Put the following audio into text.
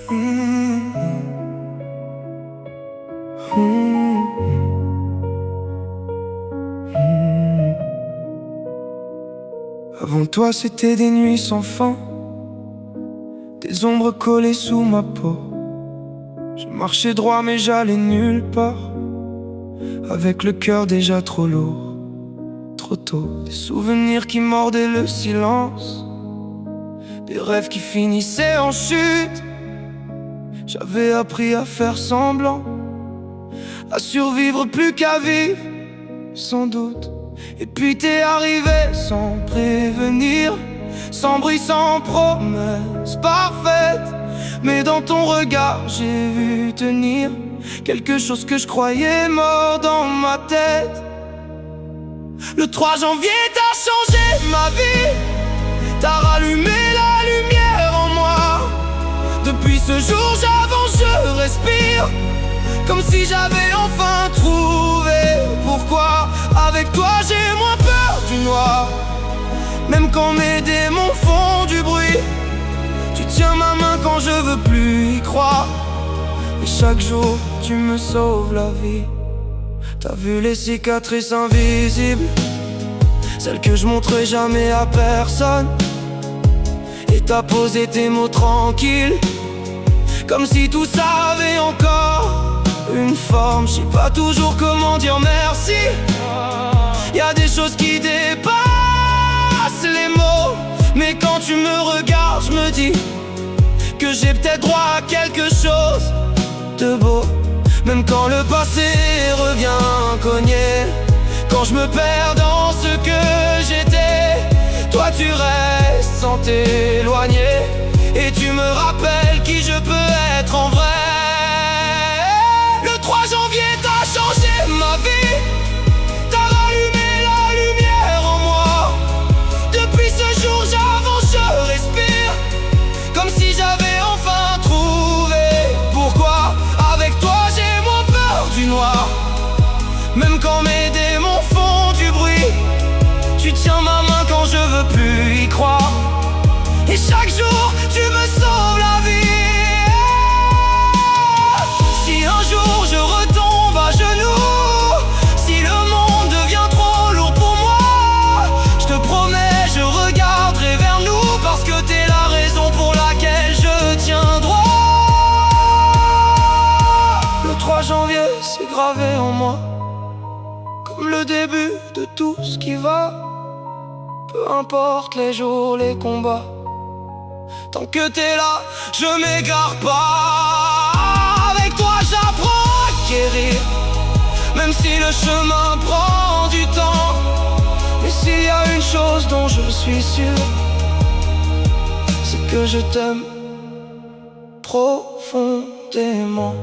Mmh. Mmh. Mmh. Avant toi c'était des nuits sans fin, des ombres collées sous ma peau. Je marchais droit mais j'allais nulle part, avec le cœur déjà trop lourd, trop tôt. Des souvenirs qui mordaient le silence, des rêves qui finissaient en chute. J'avais appris à faire semblant, à survivre plus qu'à vivre, sans doute. Et puis t'es arrivé sans prévenir, sans bruit, sans promesse parfaite. Mais dans ton regard j'ai vu tenir quelque chose que je croyais mort dans ma tête. Le 3 janvier t'as changé ma vie, t'as rallumé la lumière en moi. Depuis ce jour j'avance, je respire, comme si j'avais enfin trouvé pourquoi. Avec toi j'ai moins peur du noir, même quand mes démons font du bruit. Tu tiens ma main quand je veux plus y croire, et chaque jour tu me sauves la vie. T'as vu les cicatrices invisibles, celles que je montrerai jamais à personne. Et t'as posé tes mots tranquilles, comme si tout ça avait encore une forme. Je sais pas toujours comment dire merci, y'a des choses qui dépassent les mots. Mais quand tu me regardes, je me dis que j'ai peut-être droit à quelque chose de beau. Même quand le passé revient cogner, quand je me perds dans ce que j'étais, toi tu restes sans t'éloigner, et tu me rappelles qui je peux être en vrai. Le 3 janvier t'as changé ma vie, t'as rallumé la lumière en moi. Depuis ce jour j'avance, je respire, comme si j'avais enfin trouvé pourquoi. Avec toi j'ai moins peur du noir, même quand mes démons font du bruit. Tu tiens ma main quand je veux plus y croire, et chaque jour tu me sauves la vie. Si un jour je retombe à genoux, si le monde devient trop lourd pour moi, je te promets je regarderai vers nous, parce que t'es la raison pour laquelle je tiens droit. Le 3 janvier c'est gravé en moi, comme le début de tout ce qui va. Peu importe les jours, les combats, tant que t'es là, je m'égare pas. Avec toi j'apprends à guérir, même si le chemin prend du temps. Mais s'il y a une chose dont je suis sûr, c'est que je t'aime profondément.